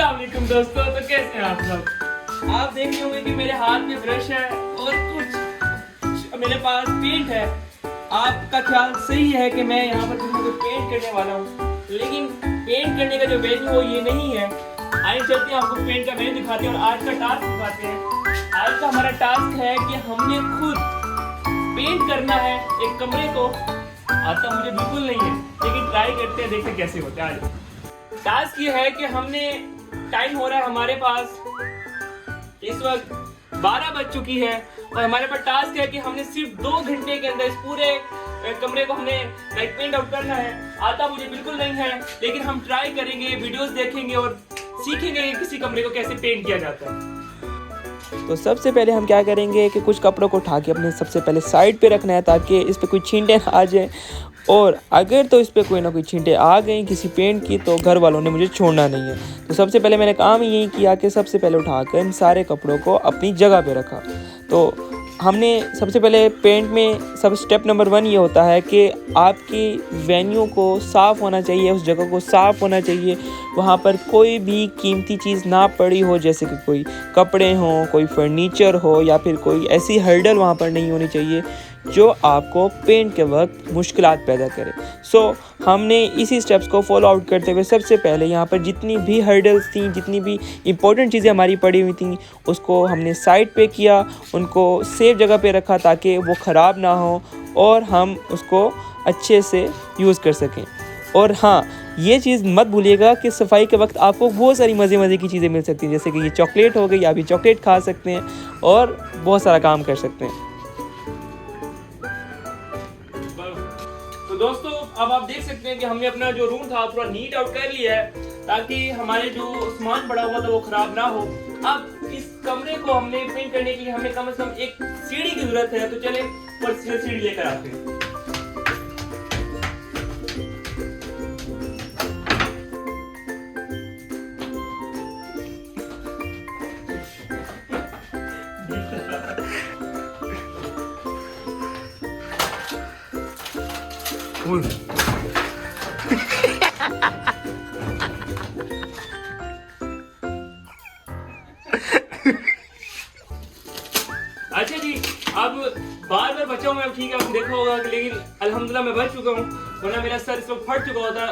अस्सलाम वालेकुम दोस्तों, तो कैसे हैं आप सब। आप देख रहे होंगे कि मेरे हाथ में ब्रश है और कुछ मेरे पास पेंट है। आपका ख्याल सही है कि मैं यहाँ पर कुछ ना कुछ पेंट करने वाला हूँ, लेकिन पेंट करने का जो वेन्यू हो ये नहीं है। आइए चलते हैं, आपको पेंट का वेन्यू दिखाते हैं और आज का टास्क दिखाते हैं। आज का हमारा टास्क है कि हमने खुद पेंट करना है एक कमरे को। आता मुझे बिल्कुल नहीं है, लेकिन ट्राई करते हैं, देखते हैं कैसे होता है। आज टास्क ये है कि हमने टाइम हो रहा है हमारे पास इस वक्त 12 बज चुकी है और हमारे पास टास्क है कि हमने सिर्फ 2 घंटे के अंदर इस पूरे कमरे को हमने लाइट पेंट आउट करना है। आता मुझे बिल्कुल नहीं है, लेकिन हम ट्राई करेंगे, वीडियोस देखेंगे और सीखेंगे कि किसी कमरे को कैसे पेंट किया जाता है। तो सबसे पहले हम क्या करेंगे कि कुछ कपड़ों को उठा के अपने सबसे पहले साइड पे रखना है ताकि इस पे कोई छींटे ना आ जाए, और अगर तो इस पे कोई ना कोई छींटे आ गई किसी पेंट की तो घर वालों ने मुझे छोड़ना नहीं है। तो सबसे पहले मैंने काम यही किया कि सबसे पहले उठाकर इन सारे कपड़ों को अपनी जगह पे रखा। तो हमने सबसे पहले पेंट में सब स्टेप नंबर 1 ये होता है कि आपकी वेन्यू को साफ़ होना चाहिए, उस जगह को साफ़ होना चाहिए, वहाँ पर कोई भी कीमती चीज़ ना पड़ी हो, जैसे कि कोई कपड़े हों, कोई फर्नीचर हो या फिर कोई ऐसी हर्डल वहाँ पर नहीं होनी चाहिए जो आपको पेंट के वक्त मुश्किलात पैदा करे। हमने इसी स्टेप्स को फॉलो आउट करते हुए सबसे पहले यहाँ पर जितनी भी हर्डल्स थी, जितनी भी इम्पोर्टेंट चीज़ें हमारी पड़ी हुई थी, उसको हमने साइड पे किया, उनको सेफ जगह पे रखा ताकि वो ख़राब ना हो और हम उसको अच्छे से यूज़ कर सकें। और हाँ, ये चीज़ मत भूलिएगा कि सफाई के वक्त आपको बहुत सारी मज़े की चीज़ें मिल सकती हैं, जैसे कि ये चॉकलेट हो गई, आप ये चॉकलेट खा सकते हैं और बहुत सारा काम कर सकते हैं। तो दोस्तों, अब आप देख सकते हैं कि हमने अपना जो रूम था पूरा नीट आउट कर लिया है ताकि हमारे जो सामान पड़ा हुआ था वो खराब ना हो। अब इस कमरे को हमने पेंट करने के लिए हमें कम से कम एक सीढ़ी की जरूरत है, तो चले ऊपर से सीढ़ी लेकर आते हैं। अच्छा जी, अब बार बचा हूँ मैं, ठीक है, आपने देखा होगा, लेकिन अल्हम्दुलिल्लाह मैं बच चुका हूँ, वरना मेरा सर इस वक्त फट चुका होता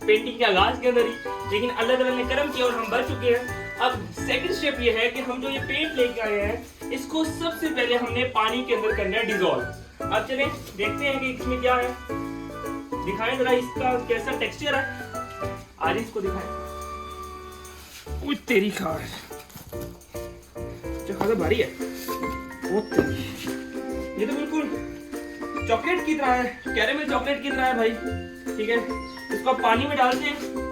पेंटिंग के आगाज के अंदर ही। लेकिन अल्लाह ताला ने करम किया और हम बच चुके हैं। अब सेकंड स्टेप ये है कि हम जो ये पेंट लेके आए हैं इसको सबसे पहले हमने पानी के अंदर करना है डिजोल्व। अब चलें देखते हैं कि इसमें क्या है, दिखाएं जरा इसका कैसा टेक्सचर है। आज इसको दिखाएं। कुछ तेरी खार खासा भारी है, ये तो बिल्कुल चॉकलेट की तरह है, कैरेमल चॉकलेट की तरह है भाई। ठीक है, इसको आप पानी में डालते हैं।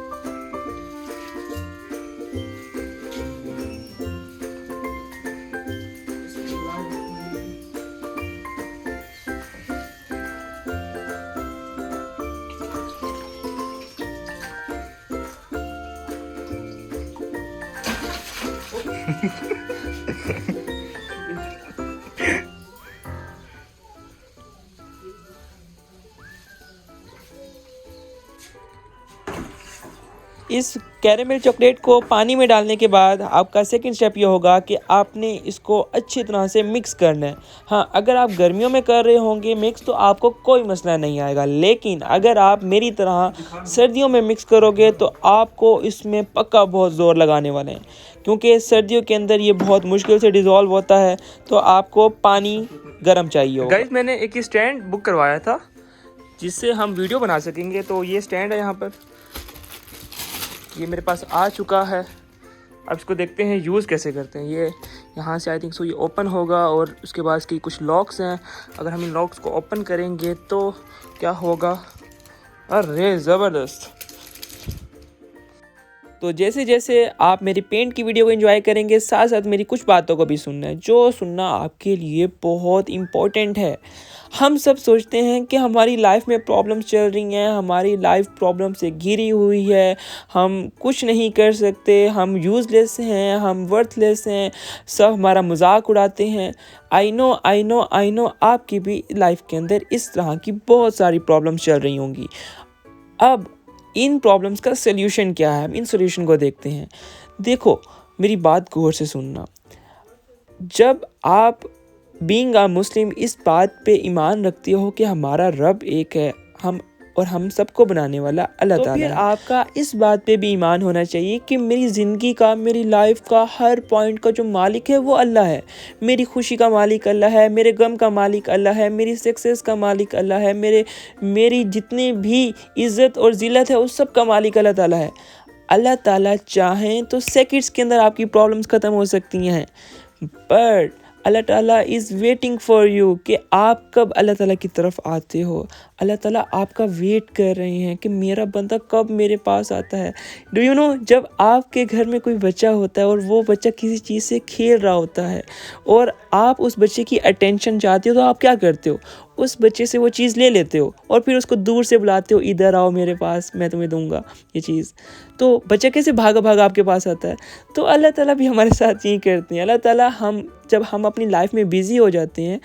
इस कैरेमल चॉकलेट को पानी में डालने के बाद आपका सेकंड स्टेप ये होगा कि आपने इसको अच्छी तरह से मिक्स करना है। हाँ, अगर आप गर्मियों में कर रहे होंगे मिक्स तो आपको कोई मसला नहीं आएगा, लेकिन अगर आप मेरी तरह सर्दियों में मिक्स करोगे तो आपको इसमें पक्का बहुत ज़ोर लगाने वाले हैं, क्योंकि सर्दियों के अंदर ये बहुत मुश्किल से डिज़ोल्व होता है, तो आपको पानी गर्म चाहिए होगा। गाइस, मैंने एक स्टैंड बुक करवाया था जिससे हम वीडियो बना सकेंगे, तो ये स्टैंड है, यहाँ पर ये मेरे पास आ चुका है। अब इसको देखते हैं यूज़ कैसे करते हैं। ये यहाँ से आई थिंक सो ये ओपन होगा और उसके बाद इसकी कुछ लॉक्स हैं। अगर हम इन लॉक्स को ओपन करेंगे तो क्या होगा, अरे ज़बरदस्त। तो जैसे जैसे आप मेरी पेंट की वीडियो को एंजॉय करेंगे, साथ साथ मेरी कुछ बातों को भी सुनना है, जो सुनना आपके लिए बहुत इम्पोर्टेंट है। हम सब सोचते हैं कि हमारी लाइफ में प्रॉब्लम्स चल रही हैं, हमारी लाइफ प्रॉब्लम से घिरी हुई है, हम कुछ नहीं कर सकते, हम यूज़लेस हैं, हम वर्थलेस हैं, सब हमारा मजाक उड़ाते हैं। आई नो आपकी भी लाइफ के अंदर इस तरह की बहुत सारी प्रॉब्लम्स चल रही होंगी। अब इन प्रॉब्लम्स का सल्यूशन क्या है, हम इन सल्यूशन को देखते हैं। देखो मेरी बात गौर से सुनना, जब आप बीइंग अ मुस्लिम इस बात पे ईमान रखते हो कि हमारा रब एक है, हम सबको बनाने वाला अल्लाह ताला है, तो फिर आपका इस बात पे भी ईमान होना चाहिए कि मेरी ज़िंदगी का, मेरी लाइफ का हर पॉइंट का जो मालिक है वो अल्लाह है। मेरी खुशी का मालिक अल्लाह है, मेरे गम का मालिक अल्लाह है, मेरी सक्सेस का मालिक अल्लाह है, मेरी जितनी भी इज़्ज़त और ज़िल्लत है उस सब का मालिक अल्लाह ताला है। अल्लाह ताला चाहें तो सेकंड्स के अंदर आपकी प्रॉब्लम्स ख़त्म हो सकती हैं, बट अल्लाह ताला इज़ वेटिंग फॉर यू कि आप कब अल्लाह ताला की तरफ आते हो। अल्लाह ताला आपका वेट कर रहे हैं कि मेरा बंदा कब मेरे पास आता है। डू यू नो, जब आपके घर में कोई बच्चा होता है और वो बच्चा किसी चीज़ से खेल रहा होता है और आप उस बच्चे की अटेंशन चाहते हो, तो आप क्या करते हो? उस बच्चे से वो चीज़ ले लेते हो और फिर उसको दूर से बुलाते हो, इधर आओ मेरे पास, मैं तुम्हें दूंगा ये चीज़। तो बच्चा कैसे भागा भागा आपके पास आता है। तो अल्लाह ताला भी हमारे साथ यही करते हैं। अल्लाह ताला जब हम अपनी लाइफ में बिज़ी हो जाते हैं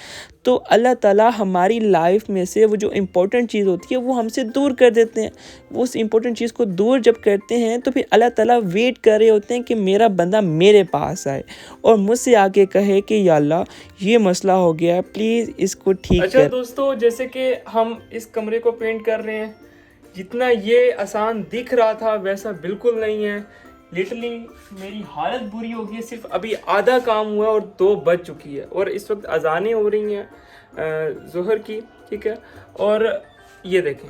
तो अल्लाह ताला हमारी लाइफ में से वो जो इम्पोर्टेंट चीज़ होती है वो हमसे दूर कर देते हैं। वो उस इम्पोर्टेंट चीज़ को दूर जब करते हैं तो फिर अल्लाह ताला वेट कर रहे होते हैं कि मेरा बंदा मेरे पास आए और मुझसे आके कहे कि या अल्लाह ये मसला हो गया है, प्लीज़ इसको ठीक अच्छा कर। दोस्तों, जैसे कि हम इस कमरे को पेंट कर रहे हैं, जितना ये आसान दिख रहा था वैसा बिल्कुल नहीं है। लिटरली मेरी हालत बुरी हो गई है। सिर्फ अभी आधा काम हुआ है और 2 बज चुकी है और इस वक्त अजानें हो रही हैं ज़ोहर की, ठीक है। और ये देखें,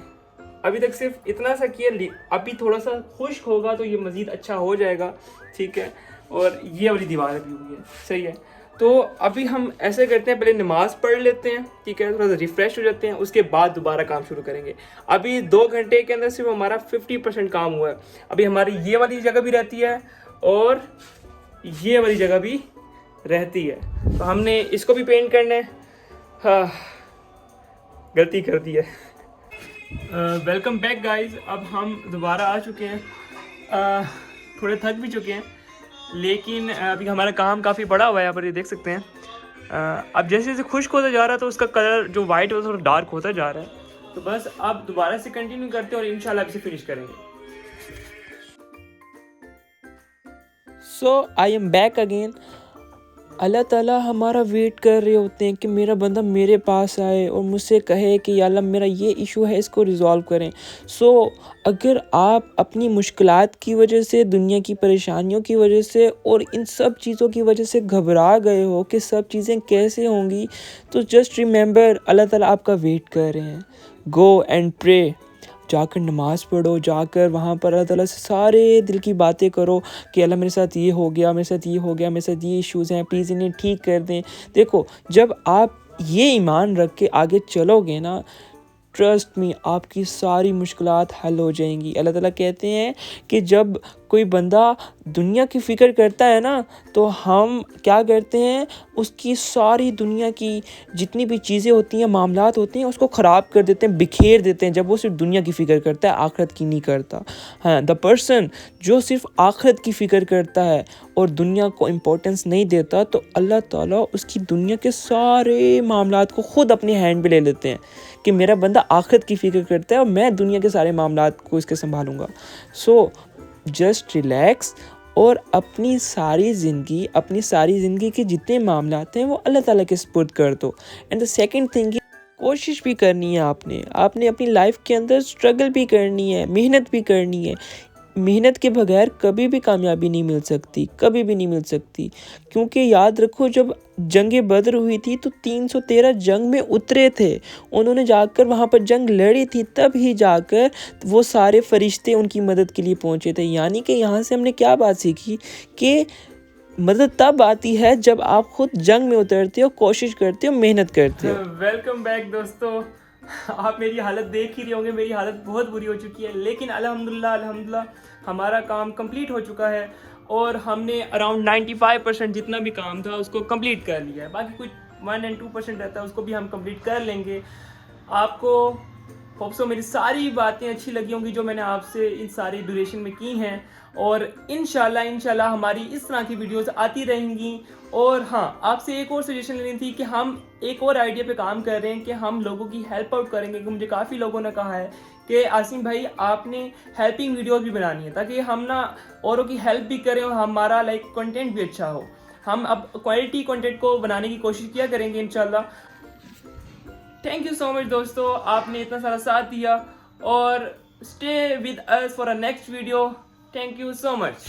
अभी तक सिर्फ इतना सा किया, अभी थोड़ा सा खुश्क होगा तो ये मज़ीद अच्छा हो जाएगा, ठीक है। और ये वाली दीवार भी हुई है, सही है। तो अभी हम ऐसे करते हैं, पहले नमाज़ पढ़ लेते हैं, ठीक है, थोड़ा सा रिफ़्रेश हो जाते हैं, उसके बाद दोबारा काम शुरू करेंगे। अभी 2 घंटे के अंदर सिर्फ हमारा 50% काम हुआ है। अभी हमारी ये वाली जगह भी रहती है और ये वाली जगह भी रहती है, तो हमने इसको भी पेंट करना है। हाँ, गलती कर दी है। वेलकम बैक गाइस, अब हम दोबारा आ चुके हैं। थोड़े थक भी चुके हैं, लेकिन अभी हमारा काम काफ़ी बड़ा हुआ है। यहाँ पर ये देख सकते हैं। अब जैसे जैसे खुश्क होता जा रहा है तो उसका कलर जो वाइट है थोड़ा डार्क होता जा रहा है। तो बस अब दोबारा से कंटिन्यू करते हैं और इंशाल्लाह इसे फिनिश करेंगे। सो आई एम बैक अगेन। अल्लाह ताला हमारा वेट कर रहे होते हैं कि मेरा बंदा मेरे पास आए और मुझसे कहे कि या अल्लाह मेरा ये इशू है, इसको रिज़ॉल्व करें। सो अगर आप अपनी मुश्किलात की वजह से, दुनिया की परेशानियों की वजह से और इन सब चीज़ों की वजह से घबरा गए हो कि सब चीज़ें कैसे होंगी, तो जस्ट रिमेंबर अल्लाह ताला आपका वेट कर रहे हैं। गो एंड प्रे, जाकर नमाज़ पढ़ो, जाकर वहाँ पर अल्लाह ताला से सारे दिल की बातें करो कि अल्लाह मेरे साथ ये हो गया, मेरे साथ ये हो गया, मेरे साथ ये इश्यूज़ हैं, प्लीज़ इन्हें ठीक कर दें। देखो, जब आप ये ईमान रख के आगे चलोगे ना, ट्रस्ट मी, आपकी सारी मुश्किलात हल हो जाएंगी। अल्लाह ताला कहते हैं कि जब कोई बंदा दुनिया की फ़िक्र करता है ना, तो हम क्या करते हैं, उसकी सारी दुनिया की जितनी भी चीज़ें होती हैं, मामलात होते हैं, उसको ख़राब कर देते हैं, बिखेर देते हैं, जब वो सिर्फ दुनिया की फ़िक्र करता है, आखिरत की नहीं करता। हाँ, द पर्सन जो सिर्फ आखिरत की फ़िक्र करता है और दुनिया को इम्पोर्टेंस नहीं देता, तो अल्लाह ताला उसकी दुनिया के सारे मामलात को ख़ुद अपने हैंड पे ले लेते हैं कि मेरा बंदा आखिरत की फ़िक्र करता है और मैं दुनिया के सारे मामलात को इसके संभालूंगा। सो जस्ट रिलैक्स और अपनी सारी ज़िंदगी के जितने मामलात हैं वो अल्लाह ताला के सुपुर्द कर दो। एंड द सेकंड थिंग, कोशिश भी करनी है आपने अपनी लाइफ के अंदर स्ट्रगल भी करनी है, मेहनत भी करनी है। मेहनत के बगैर कभी भी कामयाबी नहीं मिल सकती, कभी भी नहीं मिल सकती। क्योंकि याद रखो, जब जंग बद्र हुई थी तो 313 जंग में उतरे थे, उन्होंने जाकर वहाँ पर जंग लड़ी थी, तब ही जाकर वो सारे फरिश्ते उनकी मदद के लिए पहुँचे थे। यानी कि यहाँ से हमने क्या बात सीखी कि मदद तब आती है जब आप खुद जंग में उतरते हो, कोशिश करते हो, मेहनत करते हो। वेलकम बैक दोस्तों, आप मेरी हालत देख ही रहे होंगे, मेरी हालत बहुत बुरी हो चुकी है, लेकिन अल्हम्दुलिल्लाह हमारा काम कंप्लीट हो चुका है और हमने अराउंड 95% जितना भी काम था उसको कंप्लीट कर लिया है। बाकी कुछ 1 और 2% रहता है, उसको भी हम कंप्लीट कर लेंगे। आपको होप सो मेरी सारी बातें अच्छी लगी होंगी जो मैंने आपसे इन सारी ड्यूरेशन में की हैं, और इंशाल्लाह हमारी इस तरह की वीडियोस आती रहेंगी। और हाँ, आपसे एक और सजेशन लेनी थी कि हम एक और आइडिया पे काम कर रहे हैं कि हम लोगों की हेल्प आउट करेंगे, कि मुझे काफ़ी लोगों ने कहा है कि आसिम भाई आपने हेल्पिंग वीडियोस भी बनानी है, ताकि हम ना औरों की हेल्प भी करें और हमारा कंटेंट भी अच्छा हो। हम अब क्वालिटी कंटेंट को बनाने की कोशिश किया करेंगे इंशाल्लाह। थैंक यू सो मच दोस्तों, आपने इतना सारा साथ दिया, और stay with us for a next video. Thank you so much.